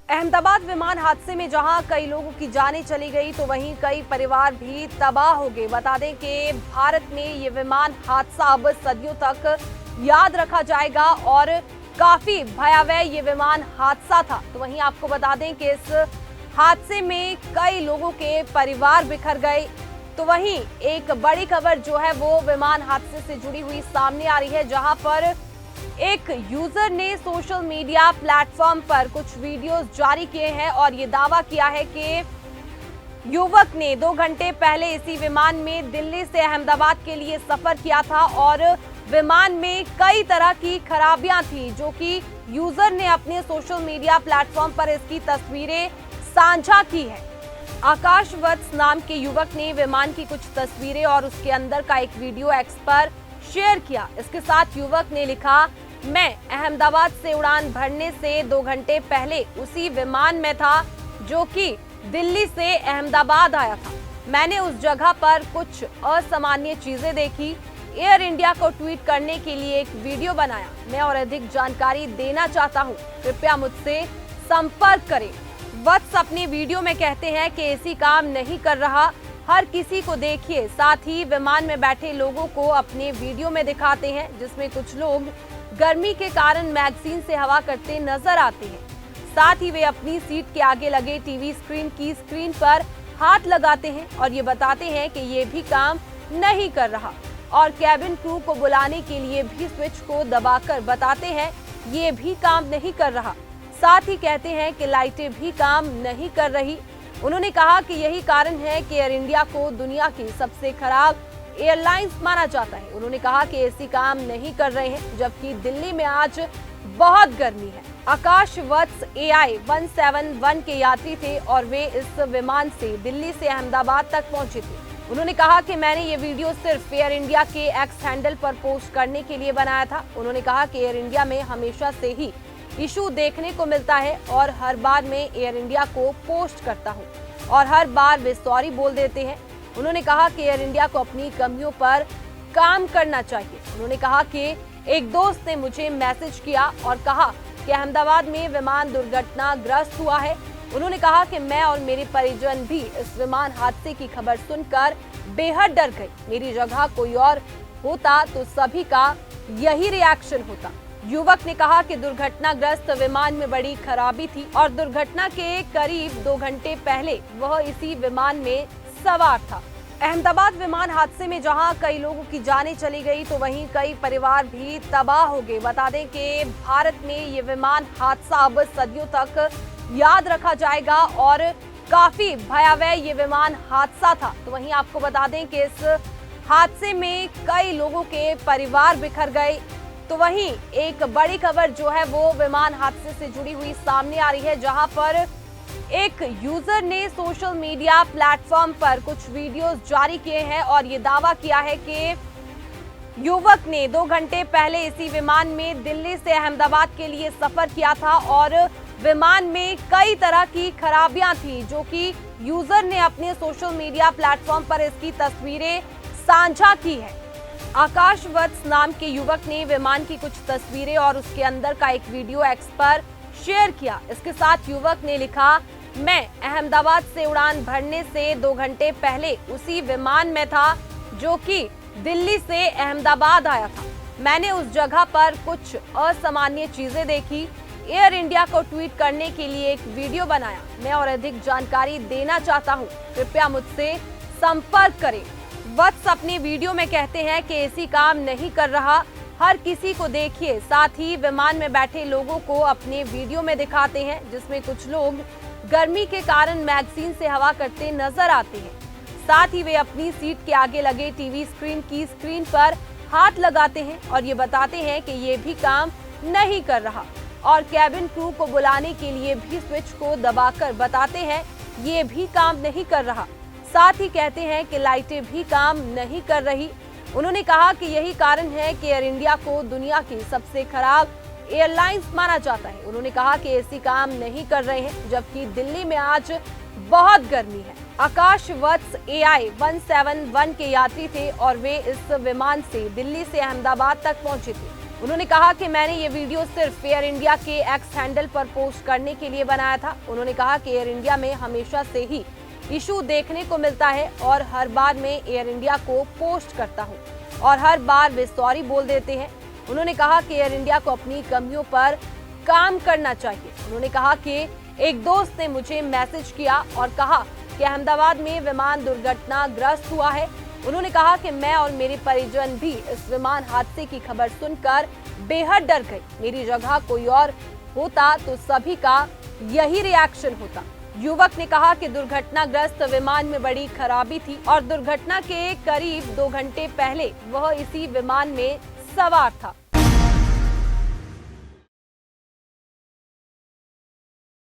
अहमदाबाद विमान हादसे में जहां कई लोगों की जानें चली गई तो वहीं कई परिवार भी तबाह हो गए। बता दें कि भारत में ये विमान हादसा अब सदियों तक याद रखा जाएगा और काफी भयावह ये विमान हादसा था। तो वहीं आपको बता दें कि इस हादसे में कई लोगों के परिवार बिखर गए। तो वहीं एक बड़ी खबर जो है वो विमान हादसे से जुड़ी हुई सामने आ रही है, जहां पर एक यूजर ने सोशल मीडिया प्लेटफॉर्म पर कुछ वीडियोस जारी किए हैं और ये दावा किया है कि युवक ने 2 घंटे पहले इसी विमान में दिल्ली से अहमदाबाद के लिए सफर किया था और विमान में कई तरह की खराबियां थी, जो कि यूजर ने अपने सोशल मीडिया प्लेटफॉर्म पर इसकी तस्वीरें साझा की है। आकाश वत्स नाम के युवक ने विमान की कुछ तस्वीरें और उसके अंदर का एक वीडियो एक्स पर शेयर किया। इसके साथ युवक ने लिखा, मैं अहमदाबाद से उड़ान भरने से 2 घंटे पहले उसी विमान में था जो कि दिल्ली से अहमदाबाद आया था। मैंने उस जगह पर कुछ असामान्य चीजें देखी। एयर इंडिया को ट्वीट करने के लिए एक वीडियो बनाया। मैं और अधिक जानकारी देना चाहता हूं, कृपया मुझसे संपर्क करें। वत्स अपने वीडियो में कहते हैं कि एसी काम नहीं कर रहा, हर किसी को देखिए। साथ ही विमान में बैठे लोगों को अपने वीडियो में दिखाते हैं, जिसमें कुछ लोग गर्मी के कारण मैगजीन से हवा करते नजर आते हैं। साथ ही वे अपनी सीट के आगे लगे टीवी स्क्रीन की स्क्रीन पर हाथ लगाते हैं और ये बताते हैं कि ये भी काम नहीं कर रहा, और कैबिन क्रू को बुलाने के लिए भी स्विच को दबाकर बताते हैं ये भी काम नहीं कर रहा। साथ ही कहते हैं कि लाइटें भी काम नहीं कर रही। उन्होंने कहा कि यही कारण है कि एयर इंडिया को दुनिया की सबसे खराब एयरलाइंस माना जाता है। उन्होंने कहा कि एसी काम नहीं कर रहे हैं, जबकि दिल्ली में आज बहुत गर्मी है। आकाश वत्स AI 171 के यात्री थे और वे इस विमान से दिल्ली से अहमदाबाद तक पहुंचे थे। उन्होंने कहा कि मैंने ये वीडियो सिर्फ एयर इंडिया के एक्स हैंडल पर पोस्ट करने के लिए बनाया था। उन्होंने कहा कि एयर इंडिया में हमेशा से ही इशू देखने को मिलता है और हर बार मैं एयर इंडिया को पोस्ट करता हूं और हर बार वे सॉरी बोल देते हैं। उन्होंने कहा कि एयर इंडिया को अपनी कमियों पर काम करना चाहिए। उन्होंने कहा कि एक दोस्त ने मुझे मैसेज किया और कहा कि अहमदाबाद में विमान दुर्घटनाग्रस्त हुआ है। उन्होंने कहा कि मैं और मेरे परिजन भी इस विमान हादसे की खबर सुनकर बेहद डर गए। मेरी जगह कोई और होता तो सभी का यही रिएक्शन होता। युवक ने कहा कि दुर्घटनाग्रस्त विमान में बड़ी खराबी थी और दुर्घटना के करीब 2 घंटे पहले वह इसी विमान में सवार था। अहमदाबाद विमान हादसे में जहां कई लोगों की जानें चली गई तो वहीं कई परिवार भी तबाह हो गए। बता दें कि भारत में ये विमान हादसा अब सदियों तक याद रखा जाएगा और काफी भयावह ये विमान हादसा था। तो वहीं आपको बता दें कि इस हादसे में कई लोगों के परिवार बिखर गए। तो वहीं एक बड़ी खबर जो है वो विमान हादसे से जुड़ी हुई सामने आ रही है, जहां पर एक यूजर ने सोशल मीडिया प्लेटफॉर्म पर कुछ वीडियोस जारी किए हैं और ये दावा किया है कि युवक ने 2 घंटे पहले इसी विमान में दिल्ली से अहमदाबाद के लिए सफर किया था और विमान में कई तरह की खराबियां थी, जो कि यूजर ने अपने सोशल मीडिया प्लेटफॉर्म पर इसकी तस्वीरें साझा की है। आकाश वत्स नाम के युवक ने विमान की कुछ तस्वीरें और उसके अंदर का एक वीडियो एक्स पर शेयर किया। इसके साथ युवक ने लिखा, मैं अहमदाबाद से उड़ान भरने से 2 घंटे पहले उसी विमान में था जो कि दिल्ली से अहमदाबाद आया था। मैंने उस जगह पर कुछ असामान्य चीजें देखी। एयर इंडिया को ट्वीट करने के लिए एक वीडियो बनाया। मैं और अधिक जानकारी देना चाहता हूं, कृपया मुझसे संपर्क करें। वत्स अपने वीडियो में कहते हैं कि एसी काम नहीं कर रहा, हर किसी को देखिए। साथ ही विमान में बैठे लोगों को अपने वीडियो में दिखाते हैं, जिसमें कुछ लोग गर्मी के कारण मैगजीन से हवा करते नजर आते हैं। साथ ही वे अपनी सीट के आगे लगे टीवी स्क्रीन की स्क्रीन पर हाथ लगाते हैं और ये बताते हैं कि ये भी काम नहीं कर रहा, और कैबिन क्रू को बुलाने के लिए भी स्विच को दबाकर बताते हैं ये भी काम नहीं कर रहा। साथ ही कहते हैं कि लाइटें भी काम नहीं कर रही। उन्होंने कहा कि यही कारण है कि एयर इंडिया को दुनिया की सबसे खराब एयरलाइंस माना जाता है। उन्होंने कहा कि एसी काम नहीं कर रहे हैं, जबकि दिल्ली में आज बहुत गर्मी है। आकाश वत्स AI 171 के यात्री थे और वे इस विमान से दिल्ली से अहमदाबाद तक पहुंचे थे। उन्होंने कहा कि मैंने ये वीडियो सिर्फ एयर इंडिया के एक्स हैंडल पर पोस्ट करने के लिए बनाया था। उन्होंने कहा कि एयर इंडिया में हमेशा से ही इशू देखने को मिलता है और हर बार मैं एयर इंडिया को पोस्ट करता हूं और हर बार वे सॉरी बोल देते हैं। उन्होंने कहा कि एयर इंडिया को अपनी कमियों पर काम करना चाहिए। उन्होंने कहा कि एक दोस्त ने मुझे मैसेज किया और कहा कि अहमदाबाद में विमान दुर्घटनाग्रस्त हुआ है। उन्होंने कहा कि मैं और मेरे परिजन भी इस विमान हादसे की खबर सुनकर बेहद डर गए। मेरी जगह कोई और होता तो सभी का यही रिएक्शन होता। युवक ने कहा कि दुर्घटनाग्रस्त विमान में बड़ी खराबी थी और दुर्घटना के करीब 2 घंटे पहले वह इसी विमान में सवार था।